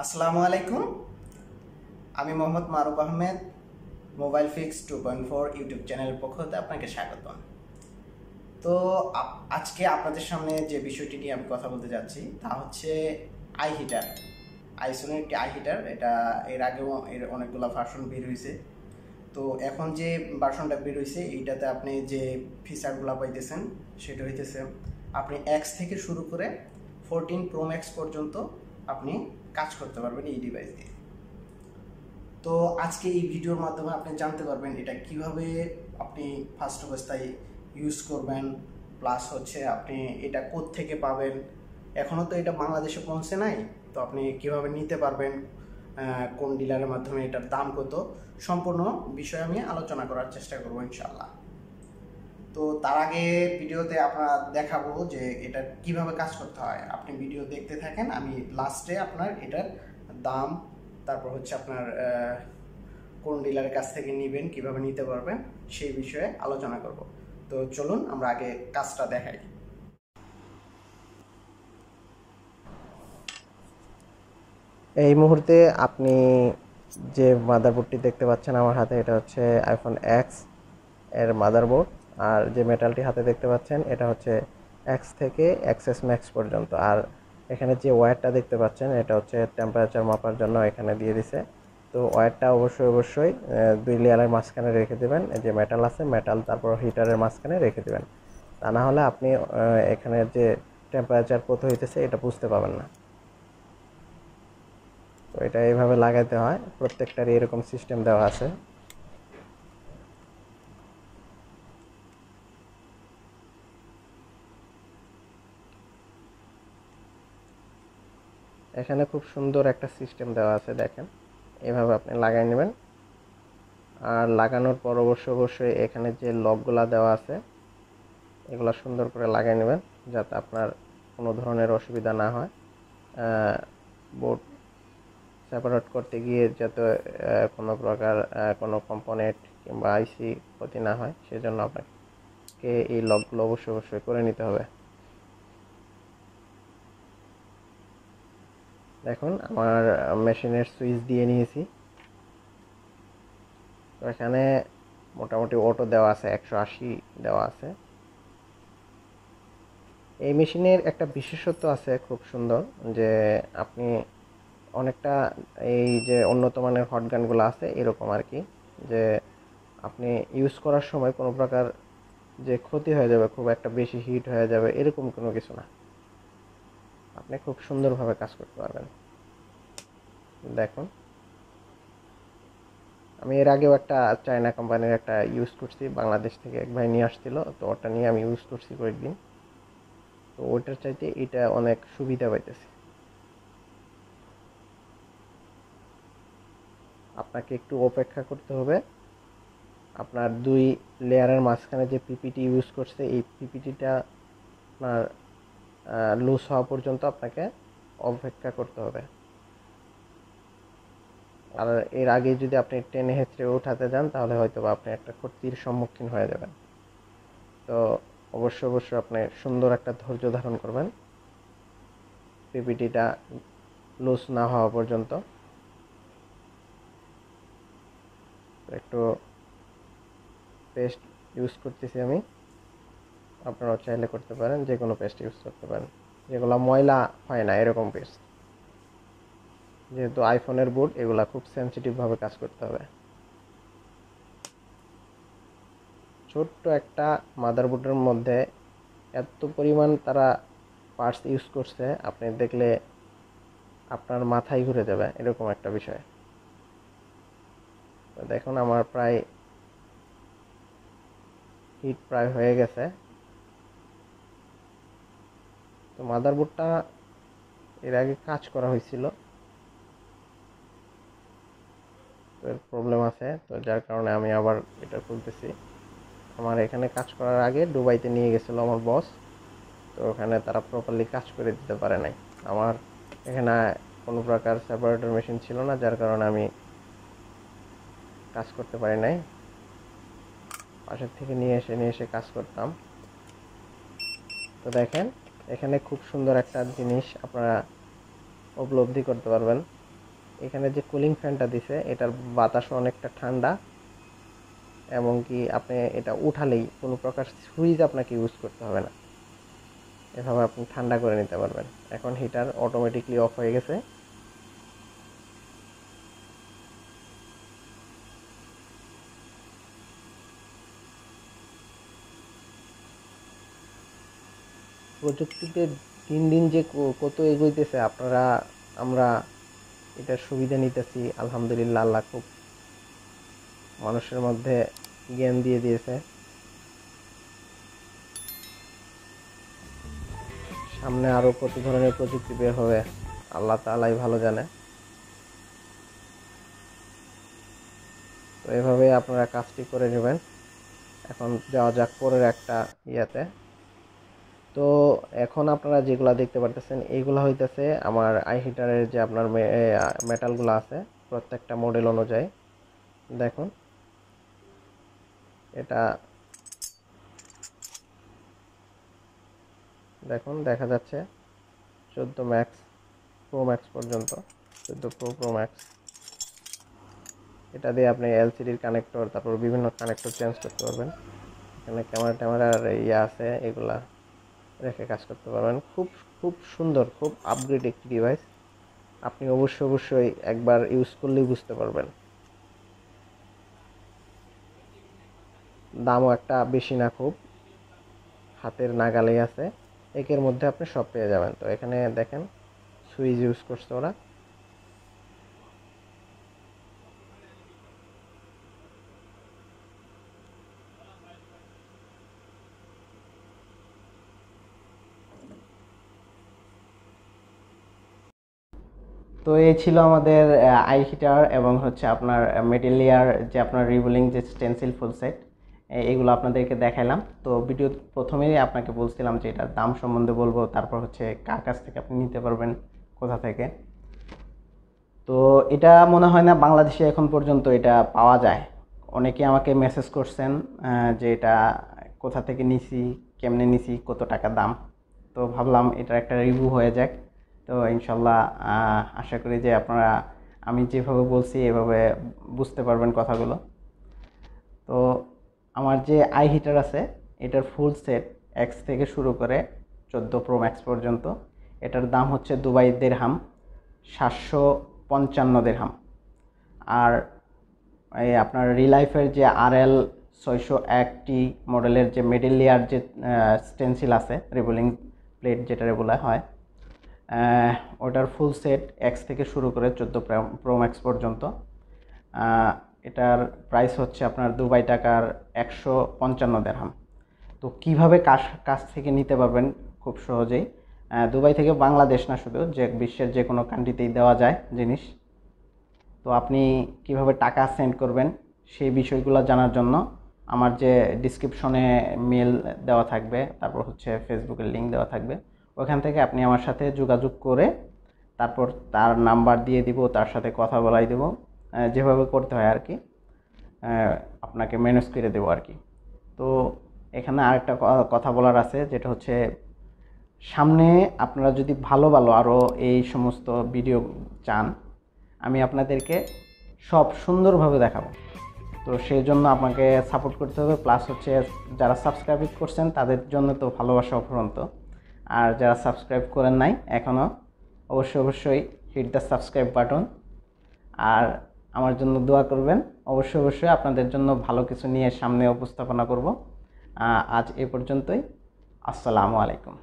আসসালামু আলাইকুম। আমি মোহাম্মদ মারুফ আহমেদ, মোবাইল ফিক্স 2.4 ইউটিউব চ্যানেলের পক্ষ হতে আপনাকে স্বাগতম। তো আজকে আপনাদের সামনে যে বিষয়টি নিয়ে আমি কথা বলতে যাচ্ছি তা হচ্ছে আই হিটার। আইসনের একটি আই হিটার। এটা এর আগেও এর অনেকগুলো ভার্সন বের হয়েছে। তো এখন যে ভার্সনটা বের হয়েছে এইটাতে আপনি যে ফিচারগুলো পাইতেছেন সেটা হইতেছে আপনি এক্স থেকে শুরু করে 14 প্রো ম্যাক্স পর্যন্ত আপনি কাজ করতে পারবেন এই ডিভাইস দিয়ে। তো আজকে এই ভিডিওর মাধ্যমে আপনি জানতে পারবেন এটা কিভাবে আপনি ফার্স্ট অবস্থায় ইউজ করবেন, প্লাস হচ্ছে আপনি এটা থেকে পাবেন। এখনও তো এটা বাংলাদেশে পৌঁছে নাই, তো আপনি কিভাবে নিতে পারবেন, কোন ডিলারের মাধ্যমে, এটার দাম কত, সম্পূর্ণ বিষয় আমি আলোচনা করার চেষ্টা করবো ইনশাল্লাহ। তো তার আগে ভিডিওতে আপনারা দেখাবো যে এটা কিভাবে কাজ করতে হয়। আপনি ভিডিও দেখতে থাকেন, আমি লাস্টে আপনার এটার দাম, তারপর হচ্ছে আপনার কোন ডিলারের কাছ থেকে নেবেন, কিভাবে নিতে পারবেন সেই বিষয়ে আলোচনা করব। তো চলুন আমরা আগে কাজটা দেখাই। এই মুহূর্তে আপনি যে মাদারবোর্ডটি দেখতে পাচ্ছেন আমার হাতে, এটা হচ্ছে আইফোন এক্স এর মাদারবোর্ড। আর যে মেটালটি হাতে দেখতে পাচ্ছেন এটা হচ্ছে এক্স থেকে এক্সএস ম্যাক্স পর্যন্ত। আর এখানে যে ওয়্যারটা দেখতে পাচ্ছেন এটা হচ্ছে টেম্পারেচার মাপার জন্য এখানে দিয়ে দিছে। তো ওয়্যারটা অবশ্যই দুই লেয়ারের মাঝখানে রেখে দেবেন। যে মেটাল আছে মেটাল, তারপর হিটারের মাঝখানে রেখে দেবেন। তা না হলে আপনি এখানে যে টেম্পারেচার কত হইতেছে এটা বুঝতে পাবেন না। তো এটা এইভাবে লাগাইতে হয়, প্রত্যেকটারই এরকম সিস্টেম দেওয়া আছে। এখানে খুব সুন্দর একটা সিস্টেম দেওয়া আছে, দেখেন এভাবে আপনি লাগাই নেবেন। আর লাগানোর পর অবশ্যই এখানে যে লকগুলা দেওয়া আছে এগুলো সুন্দর করে লাগাই নেবেন, যাতে আপনার কোনো ধরনের অসুবিধা না হয়। বোর্ড সেপারেট করতে গিয়ে যাতে কোনো প্রকার কোনো কম্পোনেন্ট কিংবা আইসি ক্ষতি না হয়, সেজন্য আপনাকে এই লকগুলো অবশ্যই করে নিতে হবে। দেখুন আমার মেশিনের সুইচ দিয়ে নিয়েছি। তো এখানে মোটামুটি অটো দেওয়া আছে, 180 দেওয়া আছে। এই মেশিনের একটা বিশেষত্ব আছে খুব সুন্দর, যে আপনি অনেকটা এই যে উন্নত মানের হট গানগুলো আছে এরকম আর কি, যে আপনি ইউজ করার সময় কোনো প্রকার যে ক্ষতি হয়ে যাবে, খুব একটা বেশি হিট হয়ে যাবে এরকম কোনো কিছু না। আপনি খুব সুন্দরভাবে কাজ করতে পারবেন। দেখুন আমি এর আগেও একটা চায়না কোম্পানির একটা ইউজ করছি, বাংলাদেশ থেকে এক ভাই নিয়ে আসছিল, তো ওটা নিয়ে আমি ইউজ করছি কয়েকদিন। তো ওইটার চাইতে এটা অনেক সুবিধা পাইতেছি। আপনাকে একটু অপেক্ষা করতে হবে। আপনার দুই লেয়ারের মাঝখানে যে পিপিটি ইউজ করছে এই পিপিটিটা আপনার লুজ হওয়া পর্যন্ত আপনাকে অপেক্ষা করতে হবে। আর এর আগে যদি আপনি টেনে হেঁচড়ে উঠাতে যান তাহলে হয়তো বা আপনি একটা ক্ষতির সম্মুখীন হয়ে যাবেন। তো অবশ্যই আপনি সুন্দর একটা ধৈর্য ধারণ করবেন পিপিটিটা লুজ না হওয়া পর্যন্ত। একটু পেস্ট ইউজ করতেছি আমি, আপনারাও চাইলে করতে পারেন, যে কোনো পেস্ট ইউজ করতে পারেন, যেগুলো ময়লা হয় না এরকম পেস্ট। যেহেতু আইফোনের বোর্ড, এগুলা খুব সেন্সিটিভভাবে কাজ করতে হবে। ছোট্ট একটা মাদারবোর্ডের মধ্যে এত পরিমাণ তারা পার্টস ইউজ করছে, আপনি দেখলে আপনার মাথায় ঘুরে যাবে এরকম একটা বিষয়। তো দেখুন আমার হিট প্রায় হয়ে গেছে। তো মাদারবোর্ডটা এর আগে কাজ করা হয়েছিল, তো এর প্রবলেম আছে, তো যার কারণে আমি আবার এটা খুলতেছি। আমার এখানে কাজ করার আগে দুবাইতে নিয়ে গেছিলো আমার বস, তো ওখানে তারা প্রপারলি কাজ করে দিতে পারে নাই। আমার এখানে কোনো প্রকার সেপারেটর মেশিন ছিল না, যার কারণে আমি কাজ করতে পারি নাই। পাশের থেকে নিয়ে এসে কাজ করতাম। তো দেখেন এখানে খুব সুন্দর একটা জিনিস আপনারা উপলব্ধি করতে পারবেন। এখানে যে কুলিং ফ্যানটা দিছে এটার বাতাসও অনেকটা ঠান্ডা, এমনকি আপনি এটা উঠালেই কোনো প্রকার সুইচ আপনাকে ইউজ করতে হবে না, এভাবে আপনি ঠান্ডা করে নিতে পারবেন। এখন হিটার অটোমেটিকলি অফ হয়ে গেছে। প্রযুক্তিতে দিন দিন যে কত এগোইতেছে, আমরা এটার সুবিধা নিতেছি আলহামদুলিল্লাহ। আল্লাহ খুব মানুষের মধ্যে জ্ঞান দিয়ে দিয়েছে। সামনে আরো কত ধরনের প্রযুক্তি বের হবে আল্লাহ তাআলাই ভালো জানে। তো এভাবে আপনারা কাজটি করে নেবেন। এখন যাওয়া যাক পরের একটা ইয়াতে। তো এখন আপনারা যেগুলা দেখতে পারতেছেন এইগুলা হইতেছে আমার আই হিটারের যে আপনার মেটালগুলো আছে প্রত্যেকটা মডেল অনুযায়ী। দেখুন এটা দেখুন দেখা যাচ্ছে 14 ম্যাক্স প্রো ম্যাক্স পর্যন্ত, 14 প্রো প্রো ম্যাক্স। এটা দিয়ে আপনি এলসিডির কানেক্টর, তারপর বিভিন্ন কানেক্টর চেঞ্জ করতে পারবেন। এখানে ক্যামেরা ট্যামেরার ইয়ে আছে, এগুলা রেখে কাজ করতে পারবেন। খুব খুব সুন্দর, খুব আপগ্রেড একটি ডিভাইস। আপনি অবশ্যই একবার ইউজ করলেই বুঝতে পারবেন। দামও একটা বেশি না, খুব হাতের নাগালেই আছে। একের মধ্যে আপনি সব পেয়ে যাবেন। তো এখানে দেখেন সুইচ ইউজ করছে ওরা। তো এই ছিল আমাদের আই হিটার এবং হচ্ছে আপনার মেটেলিয়ার যে আপনার রিভোলিং যে স্টেনসিল ফুল সেট, এগুলো আপনাদেরকে দেখাইলাম। তো ভিডিও প্রথমেই আপনাকে বলছিলাম যে এটার দাম সম্বন্ধে বলবো, তারপর হচ্ছে কার কাছ থেকে আপনি নিতে পারবেন, কোথা থেকে। তো এটা মনে হয় না বাংলাদেশে এখন পর্যন্ত এটা পাওয়া যায়। অনেকে আমাকে মেসেজ করছেন যে এটা কোথা থেকে নিছি, কেমনে নিছি, কত টাকা দাম। তো ভাবলাম এটার একটা রিভিউ হয়ে যাক। তো ইনশাল্লাহ আশা করি যে আপনারা আমি যেভাবে বলছি এভাবে বুঝতে পারবেন কথাগুলো। তো আমার যে আই হিটার আছে এটার ফুল সেট এক্স থেকে শুরু করে 14 প্রো ম্যাক্স পর্যন্ত, এটার দাম হচ্ছে দুবাই দিরহাম 755 দিরহাম। আর এই আপনার রিলাইফের যে RL 601T মডেলের যে মিডল লেয়ার যে স্টেনসিল আছে, রিভোলিং প্লেট যেটা বলা হয়, ওটার ফুল সেট এক্স থেকে শুরু করে 14 প্রো ম্যাক্স পর্যন্ত। এটার প্রাইস হচ্ছে আপনার দুবাই টাকার 155 দিরহাম। তো কিভাবে কাছ থেকে নিতে পারবেন খুব সহজেই। দুবাই থেকে বাংলাদেশ না, শুধু যে বিশ্বের যে কোনো কান্ট্রিতেই দেওয়া যায় জিনিস। তো আপনি কিভাবে টাকা সেন্ড করবেন সেই বিষয়গুলো জানার জন্য আমার যে ডিসক্রিপশনে মেল দেওয়া থাকবে, তারপর হচ্ছে ফেসবুকের লিঙ্ক দেওয়া থাকবে, ওখান থেকে আপনি আমার সাথে যোগাযোগ করে তারপর তার নাম্বার দিয়ে দিব, তার সাথে কথা বলাই দেব, যেভাবে করতে হয় আর কি, আপনাকে ম্যানেজ করে দেবো আর কি। তো এখানে আরেকটা কথা বলার আছে, যেটা হচ্ছে সামনে আপনারা যদি ভালো ভালো আরও এই সমস্ত ভিডিও চান, আমি আপনাদেরকে সব সুন্দরভাবে দেখাবো। তো সেই জন্য আপনাকে সাপোর্ট করতে হবে, প্লাস হচ্ছে যারা সাবস্ক্রাইব করছেন তাদের জন্য তো ভালোবাসা অফুরন্ত। আর যারা সাবস্ক্রাইব করেন নাই এখনও, অবশ্যই হিট দ্য সাবস্ক্রাইব বাটন। আর আমার জন্য দোয়া করবেন। অবশ্যই আপনাদের জন্য ভালো কিছু নিয়ে সামনে উপস্থাপনা করব। আজ এ পর্যন্তই। আসসালামু আলাইকুম।